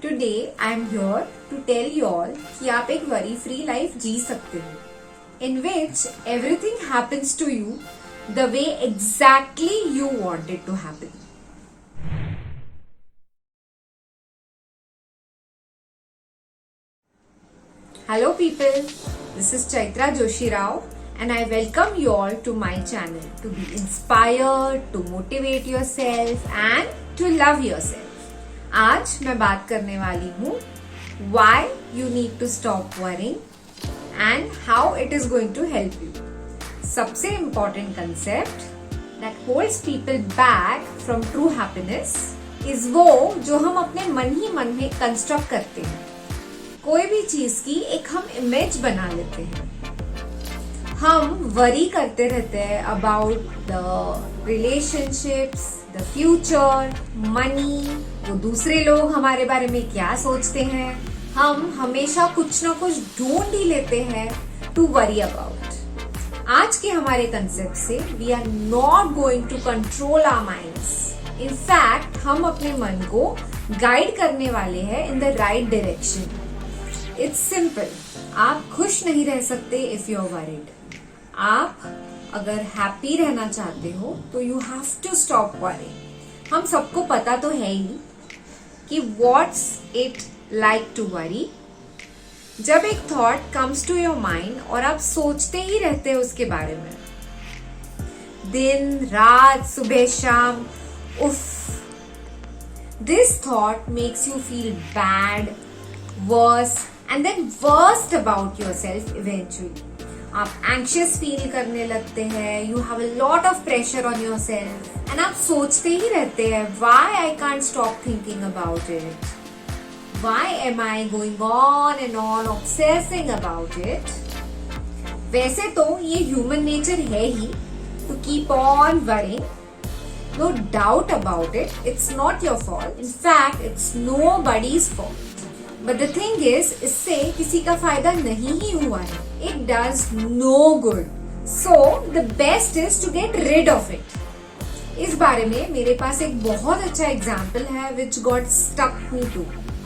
Today I am here to tell you all कि आप एक वरी फ्री लाइफ जी सकते हो, in which everything happens to you the way exactly you want it to happen. Hello people, this is Chaitra Joshi Rao and I welcome you all to my channel to be inspired, to motivate yourself and to love yourself. आज मैं बात करने वाली हूँ why you need to stop worrying and how it is going to help you. सबसे important concept that holds people back from true happiness is वो जो हम अपने मन ही मन में कंस्ट्रक्ट करते हैं. कोई भी चीज की एक हम इमेज बना लेते हैं. हम वरी करते रहते हैं about the relationships, the future, money, वो दूसरे लोग हमारे बारे में क्या सोचते हैं. हम हमेशा कुछ ना कुछ ढूंढ ही लेते हैं टू वरी अबाउट. आज के हमारे कंसेप्ट से we are not going to control our minds. In fact हम अपने मन को गाइड करने वाले हैं in the right direction. It's simple. आप खुश नहीं रह सकते इफ यू आर वरीड. आप अगर हैप्पी रहना चाहते हो तो you have to stop worrying. हम सबको पता तो है ही कि what's it like to worry. जब एक thought comes to your mind और आप सोचते ही रहते हो उसके बारे में दिन रात सुबह शाम, उफ, this thought makes you feel bad, worse and then worst about yourself eventually. आप anxious feel करने लगते हैं, you have a lot of pressure on yourself and आप सोचते ही रहते हैं why I can't stop thinking about it, why am I going on and on obsessing about it. वैसे तो ये human nature है ही to keep on worrying. No doubt about it, it's not your fault. In fact, it's nobody's fault. But the thing is, इससे किसी का फायदा नहीं ही हुआ है. It does no good. So the best is to get rid of it. इस बारे में मेरे पास एक बहुत अच्छा एग्जाम्पल है which got stuck me too.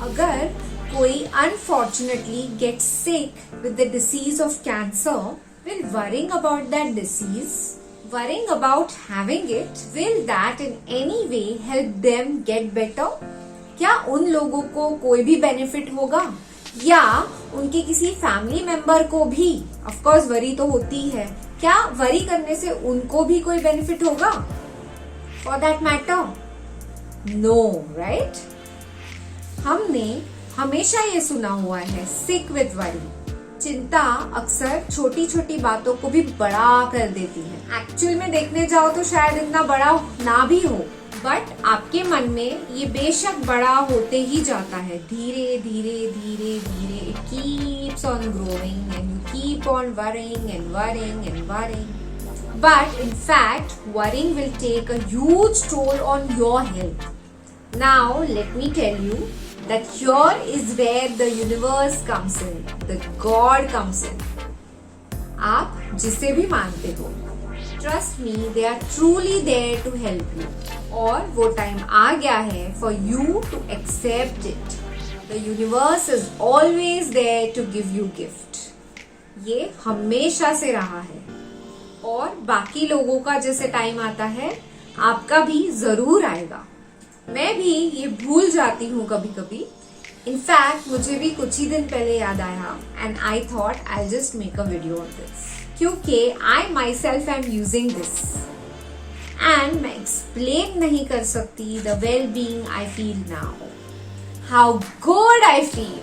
अगर कोई unfortunately gets sick with the disease of cancer, will worrying about that disease, worrying about having it, will that in any way help them get better? क्या उन लोगों को कोई भी benefit होगा या उनके किसी फैमिली मेंबर को भी? ऑफ कोर्स वरी तो होती है. क्या वरी करने से उनको भी कोई बेनिफिट होगा? For that matter no, right. हमने हमेशा ये सुना हुआ है सिक विद वरी. चिंता अक्सर छोटी छोटी बातों को भी बड़ा कर देती है. एक्चुअल में देखने जाओ तो शायद इतना बड़ा ना भी हो, बट आपके मन में ये बेशक बड़ा होते ही जाता है. धीरे धीरे धीरे धीरे it keeps on growing and you keep on worrying and worrying and worrying. But in fact worrying will take a huge toll on your health. Now let me tell you that here is where the universe comes in, the god comes in. आप जिसे भी मानते हो, trust me, they are truly there to help you. और वो time आ गया है for you to accept it. The universe is always there to give you gift. ये हमेशा से रहा है और बाकी लोगों का जैसे टाइम आता है आपका भी जरूर आएगा. मैं भी ये भूल जाती हूँ कभी कभी. इनफैक्ट मुझे भी कुछ ही दिन पहले याद आया and I thought I just make a video on this, क्योंकि I myself am using this and मैं एक्सप्लेन नहीं कर सकती the well being I feel now, how good I feel.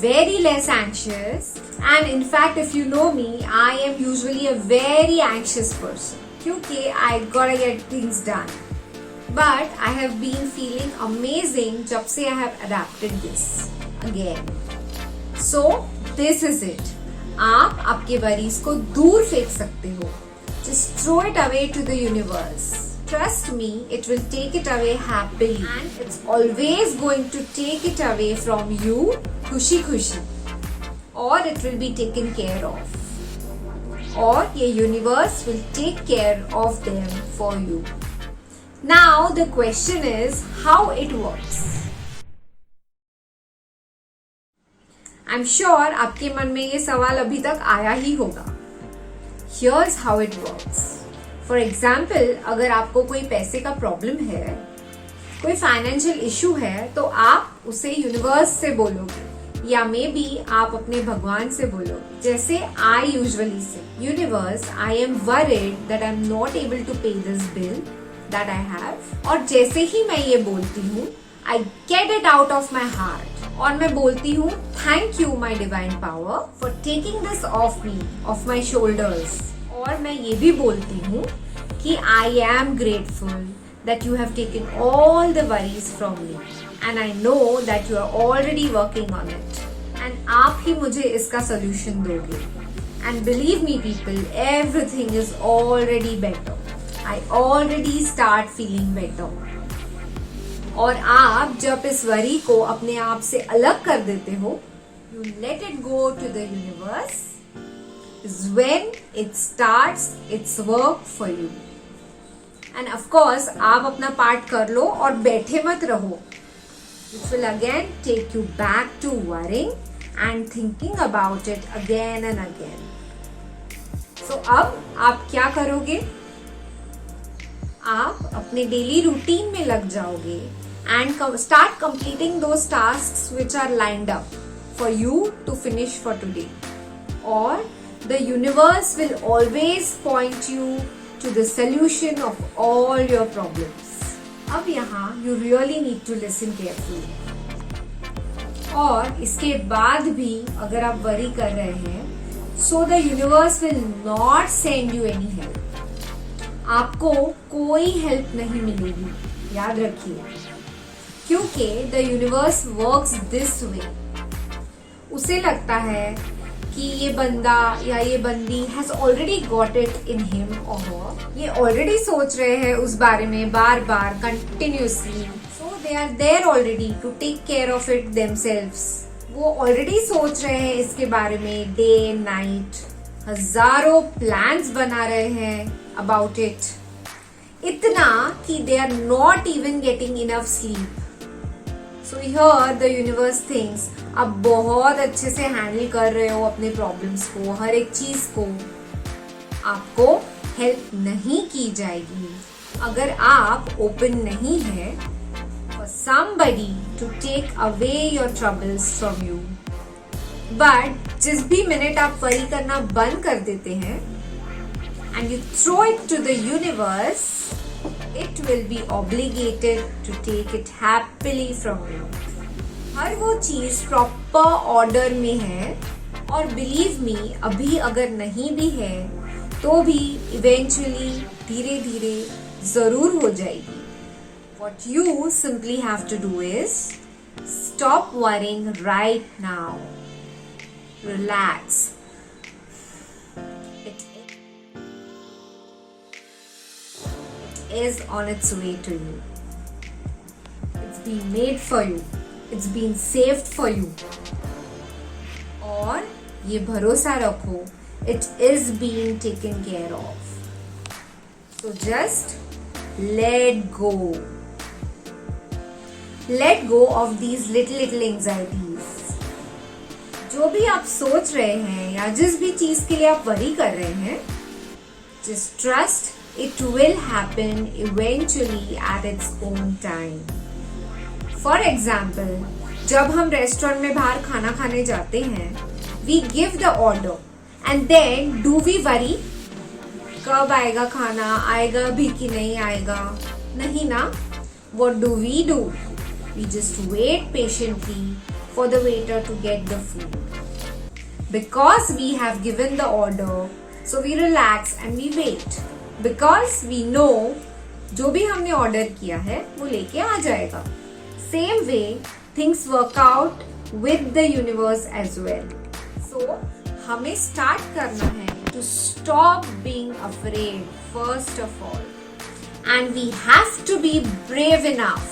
Very less anxious, and in fact if you know me, I am usually a very anxious person क्योंकि I gotta get things done. But I have been feeling amazing जब से I have adapted this again. So this is it. आप आपके worries को दूर फेंक सकते हो. Just throw it away to the universe. Trust me, it will take it away happily and it's always going to take it away from you खुशी खुशी, or it will be taken care of, or your universe will take care of them for you. Now the question is how it works. I am sure आपके मन में ये सवाल अभी तक आया ही होगा. Here's how it works. For example, अगर आपको कोई पैसे का प्रॉब्लम है, कोई फाइनेंशियल इशू है, तो आप उसे यूनिवर्स से बोलोगे या मे बी आप अपने भगवान से बोलोगे. जैसे I usually say, universe, I am worried that I am not able to pay this bill that I have. और जैसे ही मैं ये बोलती हूँ, I get it out of my heart और मैं बोलती हूँ thank you my divine power for taking this off me, off my shoulders. और मैं ये भी बोलती हूँ कि I am grateful that you have taken all the worries from me and I know that you are already working on it and आप ही मुझे इसका solution दोगे. And believe me people, everything is already better. I already start feeling better. और आप जब इस worry को अपने आप से अलग कर देते हो, you let it go to the universe, is when it starts its work for you. And of course, आप अपना पार्ट कर लो और बैठे मत रहो. It will again take you back to worrying and thinking about it again and again. So अब आप क्या करोगे? आप अपने डेली रूटीन में लग जाओगे and start completing those tasks which are lined up for you to finish for today. Or the universe will always point you to the solution of all your problems. अब यहाँ you really need to listen carefully. और इसके बाद भी अगर आप worry कर रहे हैं, so the universe will not send you any help. आपको कोई हेल्प नहीं मिलेगी, याद रखिए, क्योंकि the universe works this way. उसे लगता है कि ये बंदा या ये बंदी has already got it in him or her. ये already सोच रहे हैं उस बारे में बार बार continuously. So they are there already to take care of it themselves. वो already सोच रहे हैं इसके बारे में day night. हजारों plans बना रहे हैं about it. इतना कि they are not even getting enough sleep. So here the universe thinks आप बहुत अच्छे से हैंडल कर रहे हो अपने प्रॉब्लम्स को, हर एक चीज को. आपको हेल्प नहीं की जाएगी अगर आप ओपन नहीं है for somebody to take away your troubles from you. But जिस भी मिनट आप वरी करना बंद कर देते हैं and you throw it to the universe, it will be obligated to take it happily from you. हर वो चीज प्रॉपर ऑर्डर में है और बिलीव मी, अभी अगर नहीं भी है तो भी इवेंचुअली धीरे धीरे जरूर हो जाएगी. What you simply have to do is stop worrying right now. Relax. It is on its way to you. It's been made for you. It's been saved for you. और ये भरोसा रखो, it is being taken care of. So just let go. Let go of these little anxieties. जो भी आप सोच रहे हैं या जिस भी चीज के लिए आप वरी कर रहे हैं, just trust it will happen eventually at its own time. For example, जब हम रेस्टोरेंट में बाहर खाना खाने जाते हैं, we give the order and then do we worry कब आएगा खाना, आएगा भी कि नहीं आएगा? नहीं ना. What do? We just wait patiently for the waiter to get the food. Because we have given the order, so we relax and we wait, because we know जो भी हमने ऑर्डर किया है वो लेके आ जाएगा. Same way, things work out with the universe as well. So, हमें start करना है to stop being afraid first of all. And we have to be brave enough.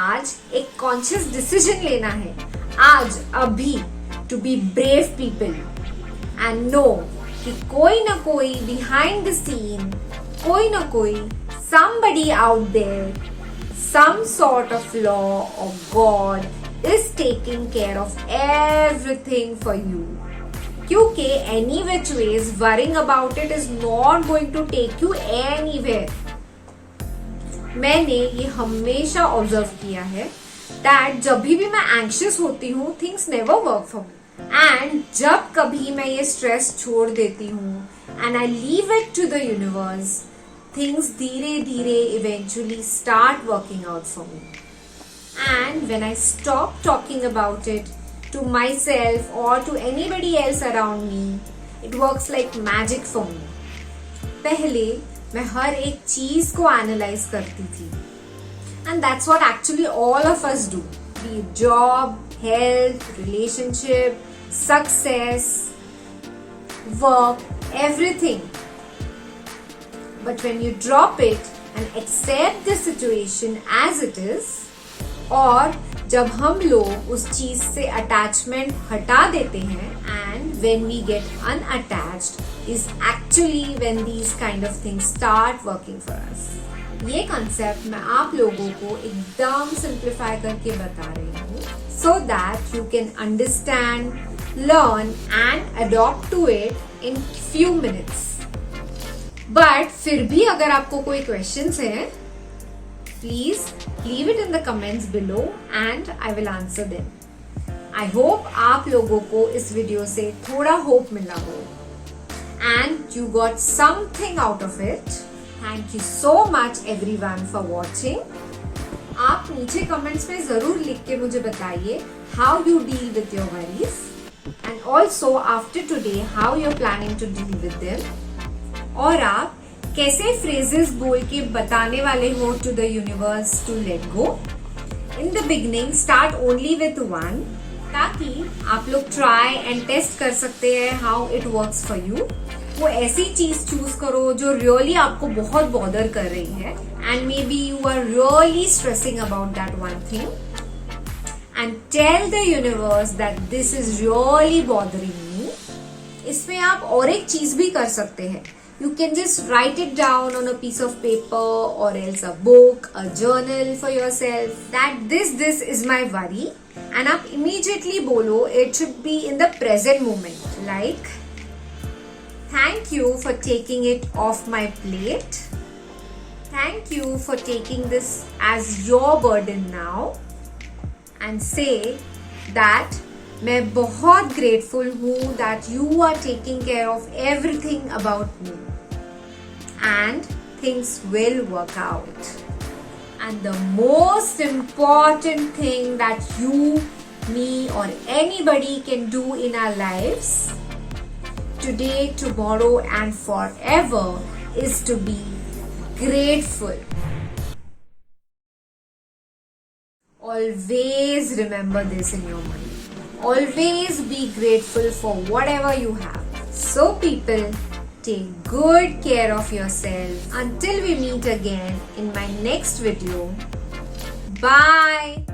आज एक conscious decision लेना है, आज अभी, to be brave people. And know कि कोई ना कोई behind the scene, कोई ना कोई, somebody out there, some sort of law or God is taking care of everything for you. क्योंकि any which ways worrying about it is not going to take you anywhere. मैंने ये हमेशा observe किया है that जब भी मैं anxious होती हूँ things never work for me. And जब कभी मैं ये स्ट्रेस छोड़ देती हूँ and I leave it to the universe, things धीरे धीरे eventually start working out for me. And when I stop talking about it to myself or to anybody else around me, it works like magic for me. पहले मैं हर एक चीज को analyse करती थी and that's what actually all of us do, be it job, health, relationship, success, work, everything. But when you drop it and accept the situation as it is, और जब हम लोग उस चीज से अटैचमेंट हटा देते हैं and when we get unattached is actually when these kind of things start working for us. ये कंसेप्ट मैं आप लोगों को एकदम सिंप्लीफाई करके बता रही हूँ so that you can understand, learn and adopt to it in few minutes. But फिर भी अगर आपको कोई क्वेश्चंस हैं, please leave it in the comments below and I will answer them. I hope आप लोगों को इस वीडियो से थोड़ा होप मिला हो and you got something out of it. Thank you so much everyone for watching. आप नीचे कमेंट्स में जरूर लिख के मुझे बताइए how you deal with your worries and also after today how you're planning to deal with them. और आप कैसे फ्रेजेस बोल के बताने वाले हो to the universe to let go. In the beginning start only with one, ताकि आप लोग ट्राई एंड टेस्ट कर सकते हैं how it works for you. वो ऐसी चीज चूज करो जो रियली आपको बहुत बॉदर कर रही है and maybe you are really stressing about that one thing and tell the universe that this is really bothering me. इसमें आप और एक चीज भी कर सकते हैं. You can just write it down on a piece of paper or else a book, a journal for yourself that this is my worry and आप immediately बोलो. It should be in the present moment, like thank you for taking it off my plate. Thank you for taking this as your burden now and say that मैं बहुत grateful हूँ that you are taking care of everything about me. And things will work out. And the most important thing that you, me or anybody can do in our lives today, tomorrow and forever is to be grateful. Always remember this in your mind. Always be grateful for whatever you have. So people, take good care of yourself until we meet again in my next video. Bye.